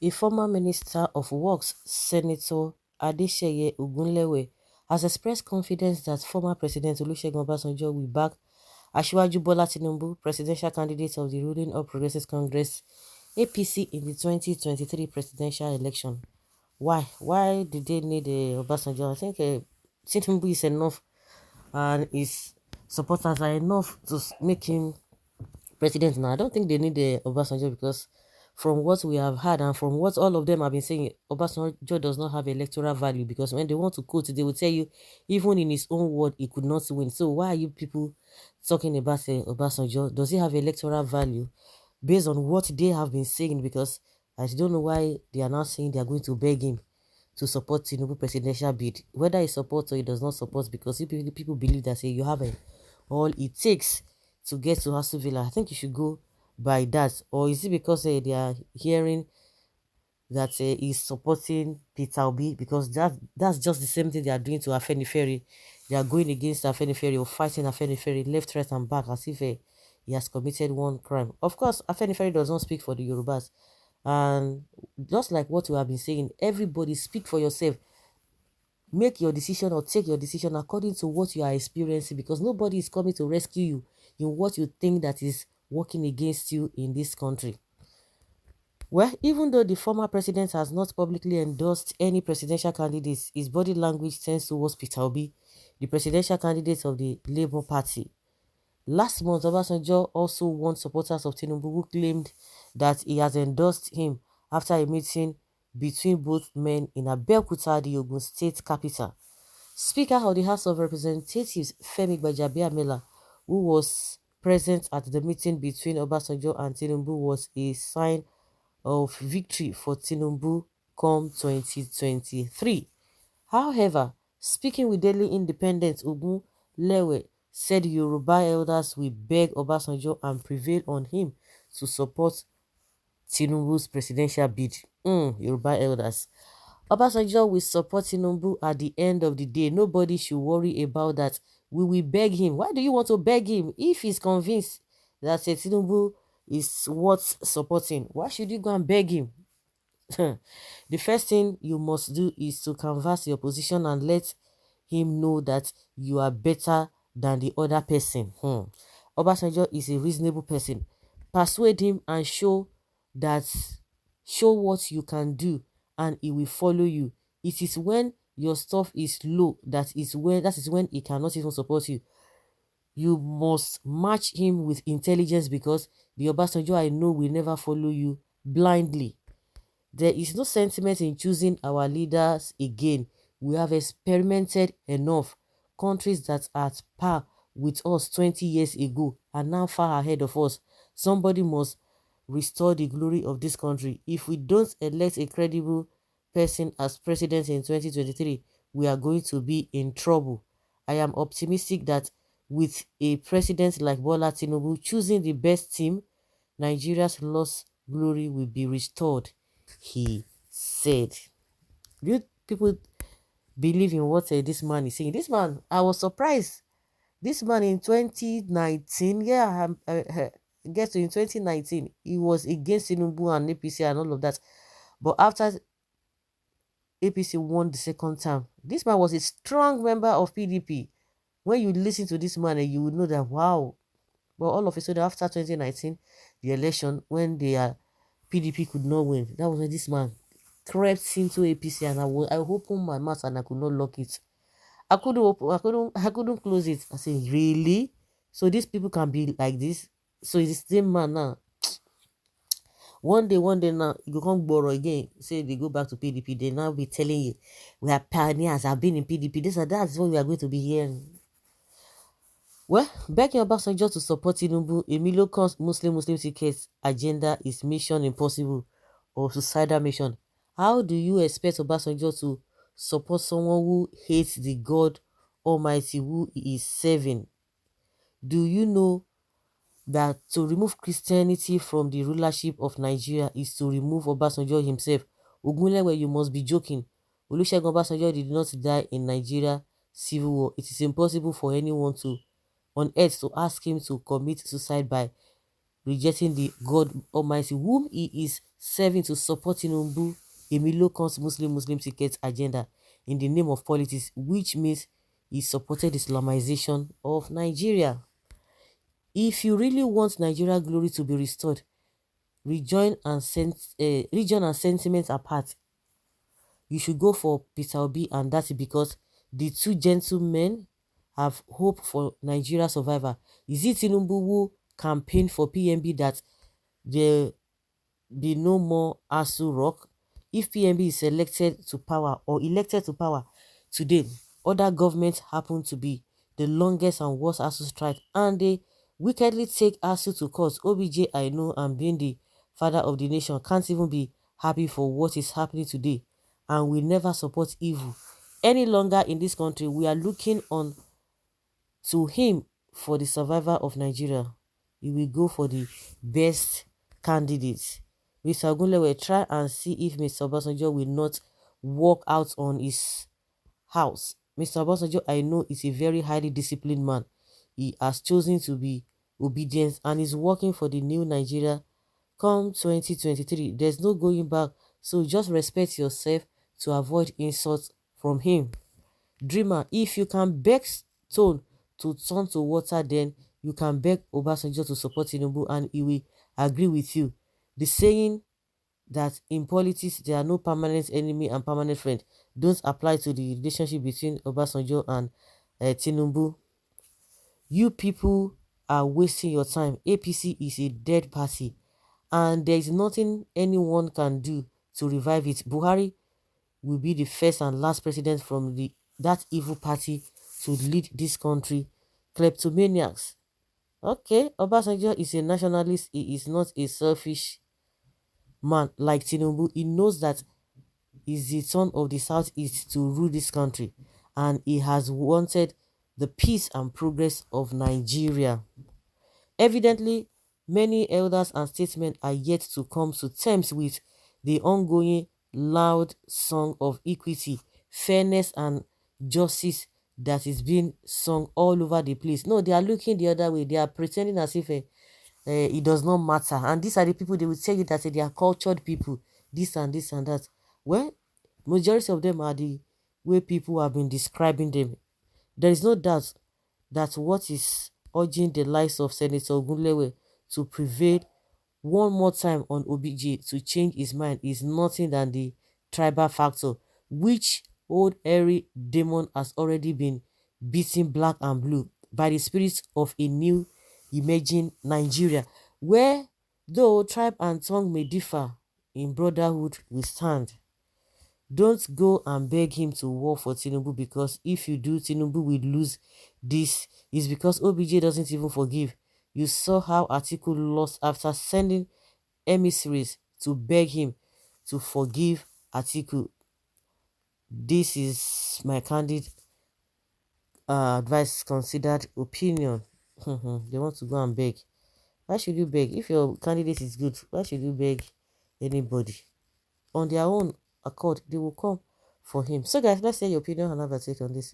The former Minister of Works, Senator Adeseye Ogunlewe, has expressed confidence that former President Olusegun Obasanjo will back Asiwaju Bola Tinubu, presidential candidate of the ruling All Progressives Congress (APC) in the 2023 presidential election. Why? Why did they need Obasanjo? I think Tinubu is enough, and his supporters are enough to make him president now. I don't think they need Obasanjo, because from what we have heard and from what all of them have been saying, Obasanjo does not have electoral value, because when they want to quote, they will tell you even in his own word he could not win. So why are you people talking about Obasanjo? Does he have electoral value based on what they have been saying? Because I don't know why they are now saying they are going to beg him to support Tinubu presidential bid, whether he supports or he does not support, because if people believe that say you have all it takes to get to Aso Villa. I think you should go by that. Or is it because they are hearing that he's supporting Peter Obi? Because that's just the same thing they are doing to Afenifere. They are going against Afenifere or fighting Afenifere left, right, and back, as if he has committed one crime. Of course, Afenifere does not speak for the Yorubas. And just like what we have been saying, everybody speak for yourself. Make your decision or take your decision according to what you are experiencing, because nobody is coming to rescue you in what you think that is working against you in this country. Well, even though the former president has not publicly endorsed any presidential candidates, his body language tends towards Peter Obi, the presidential candidate of the Labour Party. Last month, Obasanjo also warned supporters of Tinubu who claimed that he has endorsed him after a meeting between both men in Abeokuta, the Ogun State capital. Speaker of the House of Representatives, Femi Gbajabiamila, who was present at the meeting between Obasanjo and Tinubu, was a sign of victory for Tinubu come 2023. However, speaking with Daily Independent, Ogunlewe said Yoruba elders will beg Obasanjo and prevail on him to support Tinubu's presidential bid. Yoruba elders. Obasanjo will support Tinubu at the end of the day. Nobody should worry about that. We will beg him. Why do you want to beg him? If he's convinced that Tinubu is worth supporting, why should you go and beg him? The first thing you must do is to canvass your position and let him know that you are better than the other person. Obasanjo is a reasonable person. Persuade him and show what you can do, and he will follow you. It is when your stuff is low that is when he cannot even support you. You must match him with intelligence, because the Obasanjo I know will never follow you blindly. There is no sentiment in choosing our leaders again. We have experimented enough. Countries that are at par with us 20 years ago are now far ahead of us. Somebody must restore the glory of this country. If we don't elect a credible person as president in 2023, we are going to be in trouble. I am optimistic that with a president like Bola Tinubu choosing the best team, Nigeria's lost glory will be restored, he said. You people believe in what this man is saying? This man, I was surprised. This man in 2019, get to in 2019, he was against Tinubu and APC and all of that. But after APC won the second term, this man was a strong member of PDP. When you listen to this man, you will know that, wow. But all of a sudden, after 2019, the election, when PDP could not win, that was when this man crept into APC, and I opened my mouth and I could not lock it. I couldn't close it. I said, really? So these people can be like this? So it's the same man now. One day now, you can't borrow again. Say they go back to PDP, they now be telling you, we are pioneers, I've been in PDP. That's what we are going to be hearing. Well, begging Obasanjo to support Tinubu, Emilio Khan's Muslim ticket agenda is mission impossible or suicidal mission. How do you expect Obasanjo to support someone who hates the God Almighty who he is serving? Do you know that to remove Christianity from the rulership of Nigeria is to remove Obasanjo himself? Ogunlewe, you must be joking. Olusegun Obasanjo did not die in Nigeria civil war. It is impossible for anyone on earth to ask him to commit suicide by rejecting the God Almighty, whom he is serving to support Tinubu, a militant Muslim ticket agenda in the name of politics, which means he supported Islamization of Nigeria. If you really want Nigeria glory to be restored, region and sentiment apart, you should go for Peter Obi and that's because the two gentlemen have hope for Nigeria survival. Is it Tinubu who campaigned for PMB that there be no more Asu Rock? If PMB is elected to power or elected to power today, other governments happen to be the longest and worst Asu strike and they wickedly take Asu to court. OBJ, I know, and being the father of the nation, can't even be happy for what is happening today and will never support evil any longer in this country. We are looking on to him for the survival of Nigeria. He will go for the best candidates. Mr. Ogunlewe, try and see if Mr. Obasanjo will not walk out on his house. Mr. Obasanjo, I know, is a very highly disciplined man. He has chosen to be obedient and is working for the new Nigeria come 2023. There's no going back, so just respect yourself to avoid insults from him. Dreamer, if you can beg stone to turn to water, then you can beg Obasanjo to support Tinubu and he will agree with you. The saying that in politics there are no permanent enemy and permanent friend don't apply to the relationship between Obasanjo and Tinubu. You people are wasting your time. APC is a dead party and there is nothing anyone can do to revive it. Buhari will be the first and last president from that evil party to lead this country. Kleptomaniacs. Okay, Obasanjo is a nationalist. He is not a selfish man like Tinubu. He knows that he's the son of the Southeast to rule this country and he has wanted the peace and progress of Nigeria. Evidently, many elders and statesmen are yet to come to terms with the ongoing loud song of equity, fairness, and justice that is being sung all over the place. No, they are looking the other way. They are pretending as if it does not matter. And these are the people they will tell you that they are cultured people, this and this and that. Well, majority of them are the way people have been describing them. There is no doubt that what is urging the likes of Senator Ogunlewe to prevail one more time on OBJ to change his mind is nothing than the tribal factor, which old hairy demon has already been beaten black and blue by the spirit of a new emerging Nigeria, where though tribe and tongue may differ, in brotherhood we stand. Don't go and beg him to work for Tinubu because if you do, Tinubu will lose this. Is because OBJ doesn't even forgive. You saw how Atiku lost after sending emissaries to beg him to forgive Atiku. This is my candid advice, considered opinion. They want to go and beg. Why should you beg? If your candidate is good, why should you beg anybody? On their own accord, they will come for him. So guys, let's hear your opinion and have a take on this.